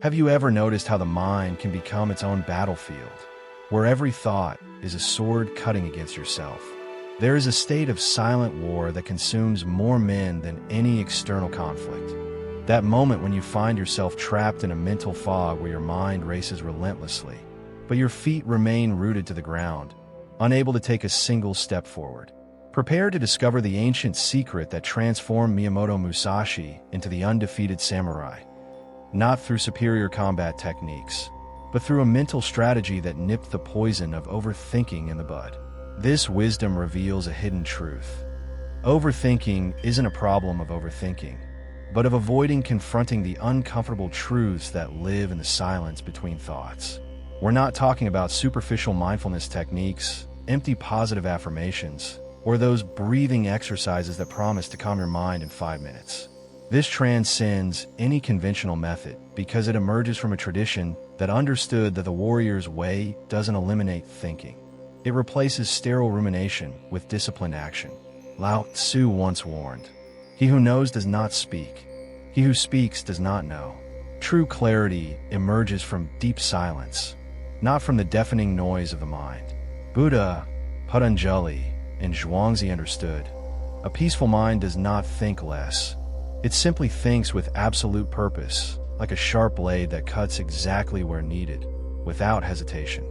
Have you ever noticed how the mind can become its own battlefield, where every thought is a sword cutting against yourself? There is a state of silent war that consumes more men than any external conflict. That moment when you find yourself trapped in a mental fog where your mind races relentlessly, but your feet remain rooted to the ground, unable to take a single step forward. Prepare to discover the ancient secret that transformed Miyamoto Musashi into the undefeated samurai. Not through superior combat techniques, but through a mental strategy that nipped the poison of overthinking in the bud. This wisdom reveals a hidden truth. Overthinking isn't a problem of overthinking, but of avoiding confronting the uncomfortable truths that live in the silence between thoughts. We're not talking about superficial mindfulness techniques, empty positive affirmations, or those breathing exercises that promise to calm your mind in 5 minutes. This transcends any conventional method because it emerges from a tradition that understood that the warrior's way doesn't eliminate thinking. It replaces sterile rumination with disciplined action. Lao Tzu once warned, "He who knows does not speak. He who speaks does not know." True clarity emerges from deep silence, not from the deafening noise of the mind. Buddha, Patanjali, and Zhuangzi understood, a peaceful mind does not think less. It simply thinks with absolute purpose, like a sharp blade that cuts exactly where needed, without hesitation.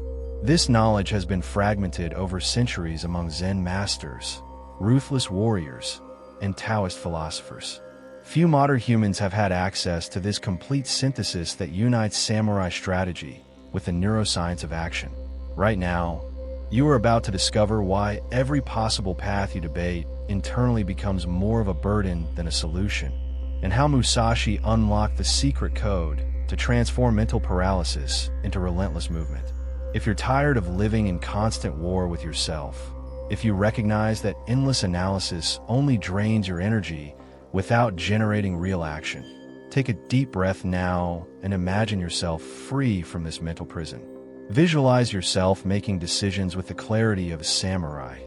This knowledge has been fragmented over centuries among Zen masters, ruthless warriors, and Taoist philosophers. Few modern humans have had access to this complete synthesis that unites samurai strategy with the neuroscience of action. Right now, you are about to discover why every possible path you debate internally becomes more of a burden than a solution, and how Musashi unlocked the secret code to transform mental paralysis into relentless movement. If you're tired of living in constant war with yourself, if you recognize that endless analysis only drains your energy without generating real action, take a deep breath now and imagine yourself free from this mental prison. Visualize yourself making decisions with the clarity of a samurai.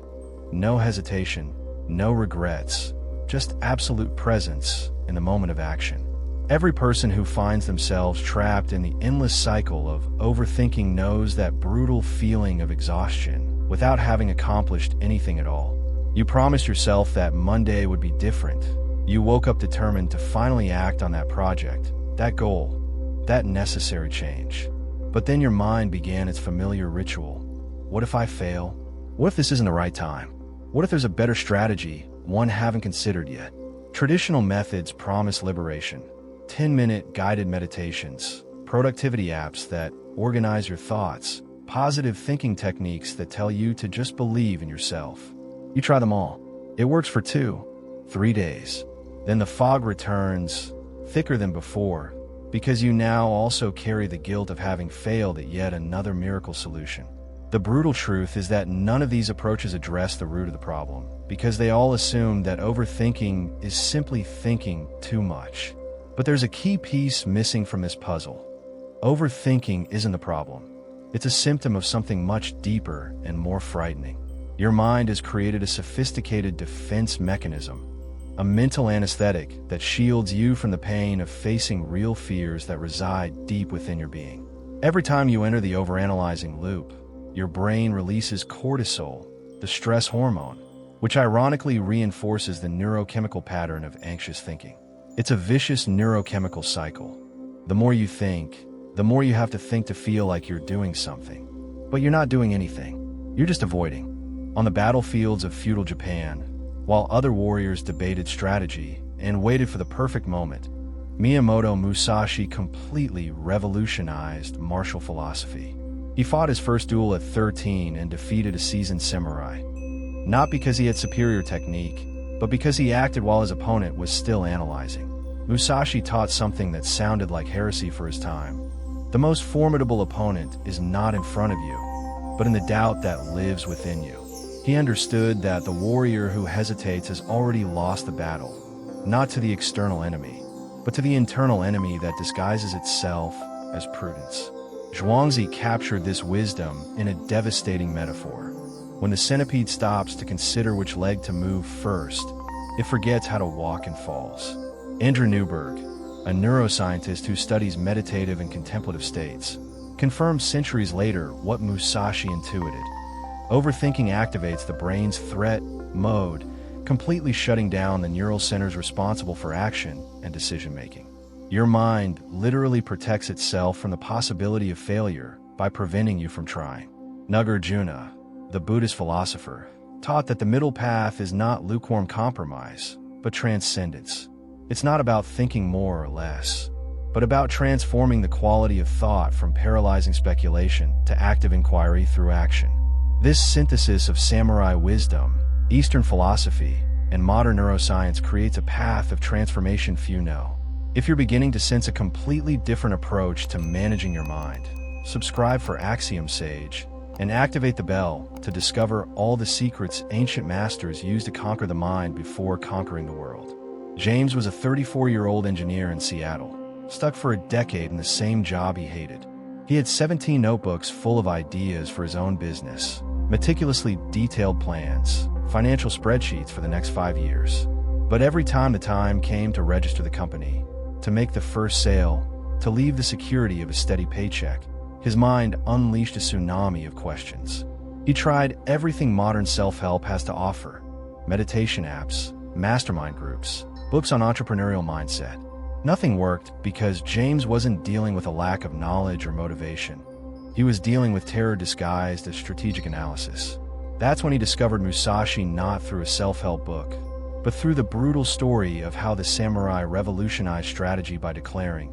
No hesitation, no regrets, just absolute presence in the moment of action. Every person who finds themselves trapped in the endless cycle of overthinking knows that brutal feeling of exhaustion without having accomplished anything at all. You promised yourself that Monday would be different. You woke up determined to finally act on that project, that goal, that necessary change. But then your mind began its familiar ritual. What if I fail? What if this isn't the right time? What if there's a better strategy, one haven't considered yet? Traditional methods promise liberation. 10-minute guided meditations, productivity apps that organize your thoughts, positive thinking techniques that tell you to just believe in yourself. You try them all. It works for 2-3 days. Then the fog returns, thicker than before, because you now also carry the guilt of having failed at yet another miracle solution. The brutal truth is that none of these approaches address the root of the problem, because they all assume that overthinking is simply thinking too much. But there's a key piece missing from this puzzle. Overthinking isn't the problem. It's a symptom of something much deeper and more frightening. Your mind has created a sophisticated defense mechanism, a mental anesthetic that shields you from the pain of facing real fears that reside deep within your being. Every time you enter the overanalyzing loop, your brain releases cortisol, the stress hormone, which ironically reinforces the neurochemical pattern of anxious thinking. It's a vicious neurochemical cycle. The more you think, the more you have to think to feel like you're doing something. But you're not doing anything. You're just avoiding. On the battlefields of feudal Japan, while other warriors debated strategy and waited for the perfect moment, Miyamoto Musashi completely revolutionized martial philosophy. He fought his first duel at 13 and defeated a seasoned samurai. Not because he had superior technique, but because he acted while his opponent was still analyzing. Musashi taught something that sounded like heresy for his time. The most formidable opponent is not in front of you, but in the doubt that lives within you. He understood that the warrior who hesitates has already lost the battle, not to the external enemy, but to the internal enemy that disguises itself as prudence. Zhuangzi captured this wisdom in a devastating metaphor. When the centipede stops to consider which leg to move first, it forgets how to walk and falls. Andrew Newberg, a neuroscientist who studies meditative and contemplative states, confirmed centuries later what Musashi intuited. Overthinking activates the brain's threat mode, completely shutting down the neural centers responsible for action and decision-making. Your mind literally protects itself from the possibility of failure by preventing you from trying. Nagarjuna, the Buddhist philosopher, taught that the middle path is not lukewarm compromise, but transcendence. It's not about thinking more or less, but about transforming the quality of thought from paralyzing speculation to active inquiry through action. This synthesis of samurai wisdom, Eastern philosophy, and modern neuroscience creates a path of transformation few know. If you're beginning to sense a completely different approach to managing your mind, subscribe for Axiom Sage and activate the bell to discover all the secrets ancient masters used to conquer the mind before conquering the world. James was a 34-year-old engineer in Seattle, stuck for a decade in the same job he hated. He had 17 notebooks full of ideas for his own business, meticulously detailed plans, financial spreadsheets for the next 5 years. But every time the time came to register the company, to make the first sale, to leave the security of a steady paycheck, his mind unleashed a tsunami of questions. He tried everything modern self-help has to offer: meditation apps, mastermind groups, books on entrepreneurial mindset. Nothing worked because James wasn't dealing with a lack of knowledge or motivation. He was dealing with terror disguised as strategic analysis. That's when he discovered Musashi not through a self-help book, but through the brutal story of how the samurai revolutionized strategy by declaring,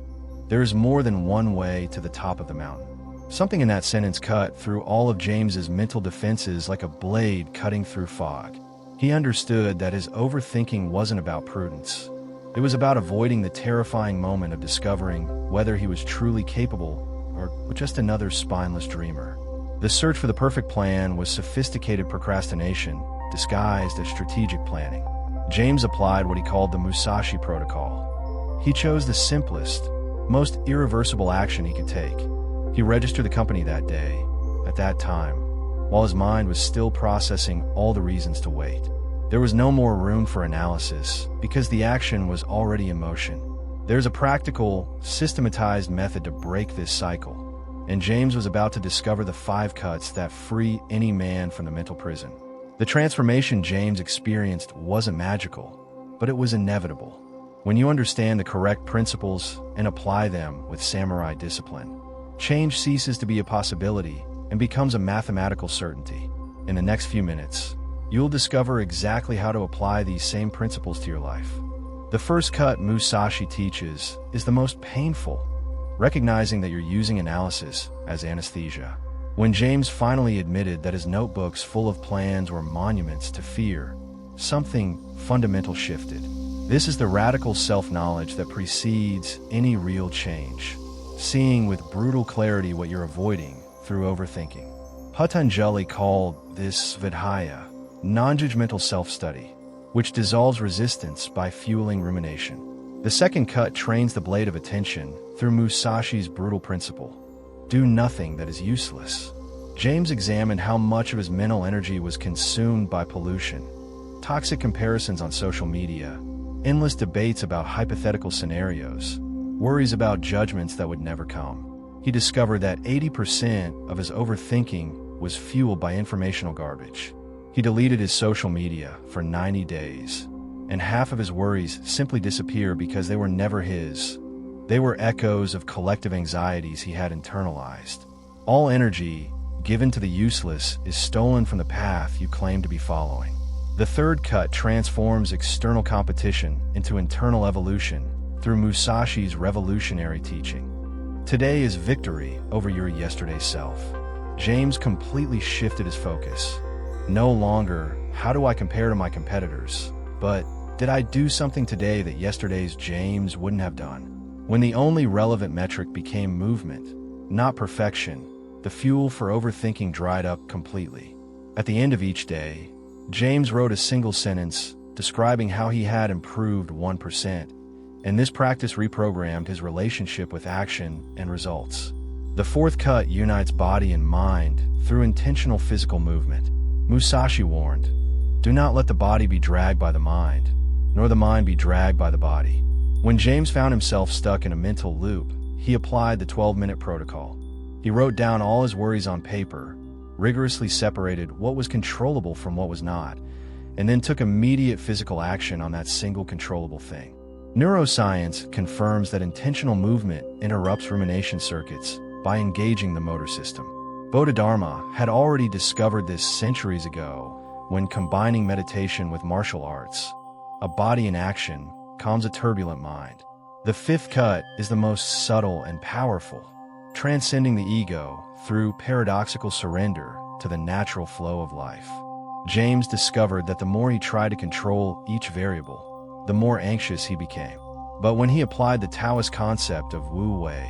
"There is more than one way to the top of the mountain." Something in that sentence cut through all of James's mental defenses like a blade cutting through fog. He understood that his overthinking wasn't about prudence. It was about avoiding the terrifying moment of discovering whether he was truly capable or just another spineless dreamer. The search for the perfect plan was sophisticated procrastination disguised as strategic planning. James applied what he called the Musashi Protocol. He chose the simplest, most irreversible action he could take. He registered the company that day, at that time, while his mind was still processing all the reasons to wait. There was no more room for analysis because the action was already in motion. There's a practical, systematized method to break this cycle, and James was about to discover the 5 cuts that free any man from the mental prison. The transformation James experienced wasn't magical, but it was inevitable. When you understand the correct principles and apply them with samurai discipline, change ceases to be a possibility and becomes a mathematical certainty. In the next few minutes, you'll discover exactly how to apply these same principles to your life. The first cut Musashi teaches is the most painful, recognizing that you're using analysis as anesthesia. When James finally admitted that his notebooks full of plans were monuments to fear, something fundamental shifted. This is the radical self-knowledge that precedes any real change, seeing with brutal clarity what you're avoiding through overthinking. Patanjali called this Vidhaya, non-judgmental self-study, which dissolves resistance by fueling rumination. The second cut trains the blade of attention through Musashi's brutal principle: do nothing that is useless. James examined how much of his mental energy was consumed by pollution, toxic comparisons on social media, endless debates about hypothetical scenarios, worries about judgments that would never come. He discovered that 80% of his overthinking was fueled by informational garbage. He deleted his social media for 90 days, and half of his worries simply disappeared because they were never his. They were echoes of collective anxieties he had internalized. All energy given to the useless is stolen from the path you claim to be following. The third cut transforms external competition into internal evolution through Musashi's revolutionary teaching. Today is victory over your yesterday self. James completely shifted his focus. No longer, how do I compare to my competitors, but did I do something today that yesterday's James wouldn't have done? When the only relevant metric became movement, not perfection, the fuel for overthinking dried up completely. At the end of each day, James wrote a single sentence describing how he had improved 1%, and this practice reprogrammed his relationship with action and results. The fourth cut unites body and mind through intentional physical movement. Musashi warned, "Do not let the body be dragged by the mind, nor the mind be dragged by the body." When James found himself stuck in a mental loop, he applied the 12-minute protocol. He wrote down all his worries on paper, rigorously separated what was controllable from what was not, and then took immediate physical action on that single controllable thing. Neuroscience confirms that intentional movement interrupts rumination circuits by engaging the motor system. Bodhidharma had already discovered this centuries ago when combining meditation with martial arts. A body in action calms a turbulent mind. The fifth cut is the most subtle and powerful, transcending the ego through paradoxical surrender to the natural flow of life. James discovered that the more he tried to control each variable, the more anxious he became. But when he applied the Taoist concept of Wu Wei,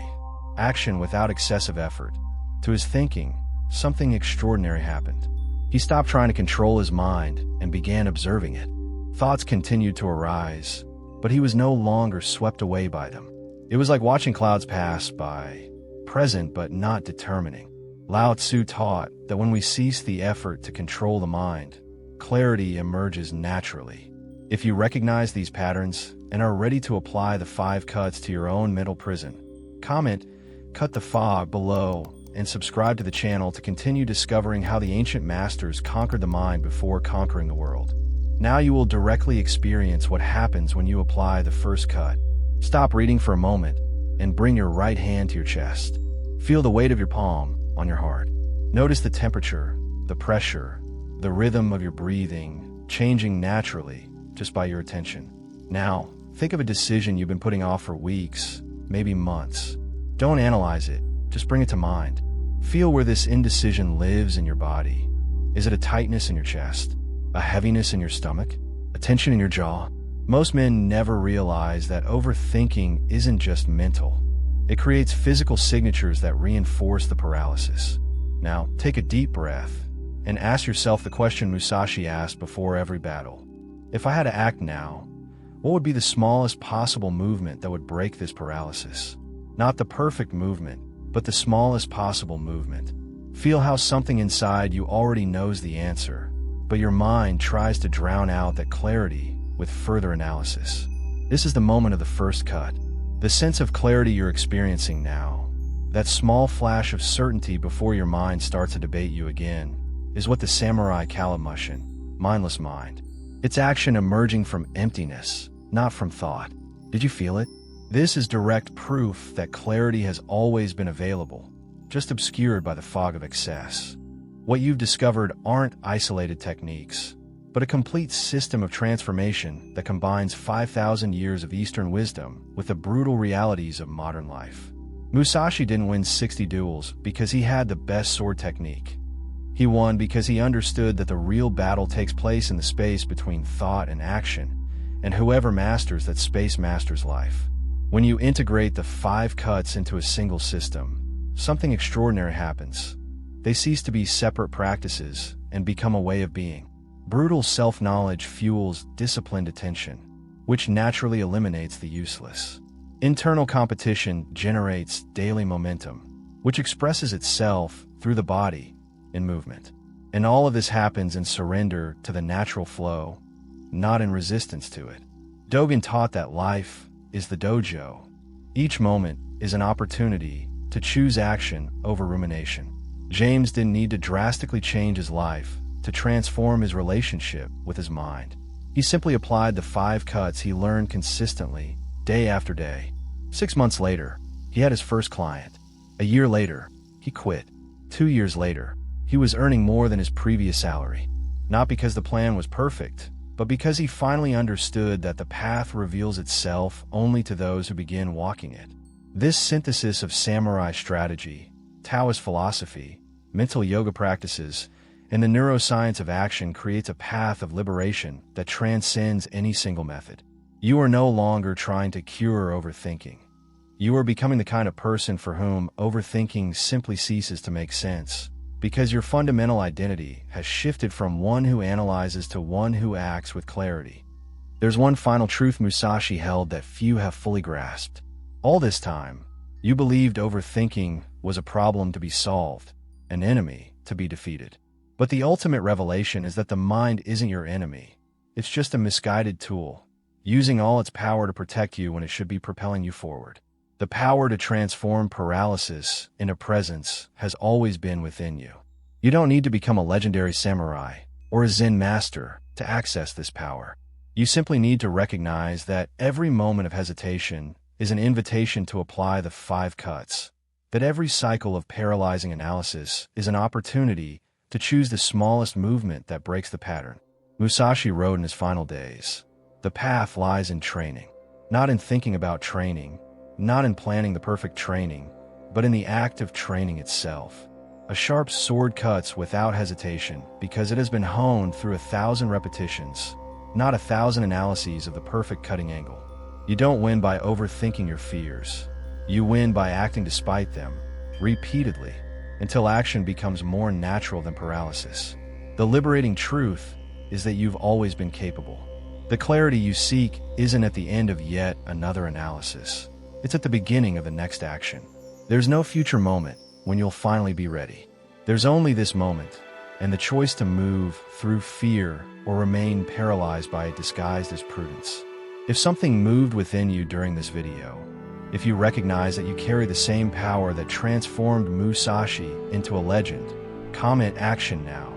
action without excessive effort, to his thinking, something extraordinary happened. He stopped trying to control his mind and began observing it. Thoughts continued to arise, but he was no longer swept away by them. It was like watching clouds pass by, present but not determining. Lao Tzu taught that when we cease the effort to control the mind, clarity emerges naturally. If you recognize these patterns and are ready to apply the 5 cuts to your own mental prison, comment, cut the fog below, and subscribe to the channel to continue discovering how the ancient masters conquered the mind before conquering the world. Now you will directly experience what happens when you apply the first cut. Stop reading for a moment and bring your right hand to your chest. Feel the weight of your palm on your heart. Notice the temperature, the pressure, the rhythm of your breathing changing naturally just by your attention. Now, think of a decision you've been putting off for weeks, maybe months. Don't analyze it, just bring it to mind. Feel where this indecision lives in your body. Is it a tightness in your chest? A heaviness in your stomach? A tension in your jaw? Most men never realize that overthinking isn't just mental. It creates physical signatures that reinforce the paralysis. Now, take a deep breath and ask yourself the question Musashi asked before every battle. If I had to act now, what would be the smallest possible movement that would break this paralysis? Not the perfect movement, but the smallest possible movement. Feel how something inside you already knows the answer, but your mind tries to drown out that clarity with further analysis. This is the moment of the first cut. The sense of clarity you're experiencing now, that small flash of certainty before your mind starts to debate you again, is what the samurai call it mushin, mindless mind. It's action emerging from emptiness, not from thought. Did you feel it? This is direct proof that clarity has always been available, just obscured by the fog of excess. What you've discovered aren't isolated techniques, but a complete system of transformation that combines 5,000 years of Eastern wisdom with the brutal realities of modern life. Musashi didn't win 60 duels because he had the best sword technique. He won because he understood that the real battle takes place in the space between thought and action, and whoever masters that space masters life. When you integrate the 5 cuts into a single system, something extraordinary happens. They cease to be separate practices and become a way of being. Brutal self-knowledge fuels disciplined attention, which naturally eliminates the useless. Internal competition generates daily momentum, which expresses itself through the body in movement. And all of this happens in surrender to the natural flow, not in resistance to it. Dogen taught that life is the dojo. Each moment is an opportunity to choose action over rumination. James didn't need to drastically change his life to transform his relationship with his mind. He simply applied the 5 cuts he learned consistently, day after day. 6 months later, he had his first client. A year later, he quit. 2 years later, he was earning more than his previous salary. Not because the plan was perfect, but because he finally understood that the path reveals itself only to those who begin walking it. This synthesis of samurai strategy, Taoist philosophy, mental yoga practices, and the neuroscience of action creates a path of liberation that transcends any single method. You are no longer trying to cure overthinking. You are becoming the kind of person for whom overthinking simply ceases to make sense, because your fundamental identity has shifted from one who analyzes to one who acts with clarity. There's one final truth Musashi held that few have fully grasped. All this time, you believed overthinking was a problem to be solved, an enemy to be defeated. But the ultimate revelation is that the mind isn't your enemy. It's just a misguided tool. using all its power to protect you when it should be propelling you forward. The power to transform paralysis into presence has always been within you. You don't need to become a legendary samurai or a Zen master to access this power. You simply need to recognize that every moment of hesitation is an invitation to apply the 5 cuts, that every cycle of paralyzing analysis is an opportunity to choose the smallest movement that breaks the pattern. Musashi wrote in his final days, "The path lies in training, not in thinking about training, not in planning the perfect training, but in the act of training itself. A sharp sword cuts without hesitation because it has been honed through 1,000 repetitions, not 1,000 analyses of the perfect cutting angle. You don't win by overthinking your fears. You win by acting despite them, repeatedly, until action becomes more natural than paralysis. The liberating truth is that you've always been capable. The clarity you seek isn't at the end of yet another analysis. It's at the beginning of the next action. There's no future moment when you'll finally be ready. There's only this moment, and the choice to move through fear or remain paralyzed by it disguised as prudence." If something moved within you during this video, if you recognize that you carry the same power that transformed Musashi into a legend, comment action now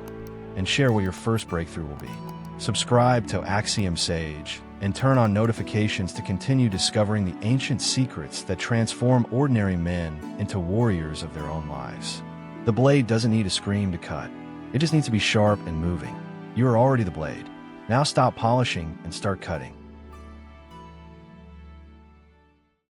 and share what your first breakthrough will be. Subscribe to Axiom Sage and turn on notifications to continue discovering the ancient secrets that transform ordinary men into warriors of their own lives. The blade doesn't need a scream to cut. It just needs to be sharp and moving. You are already the blade. Now stop polishing and start cutting.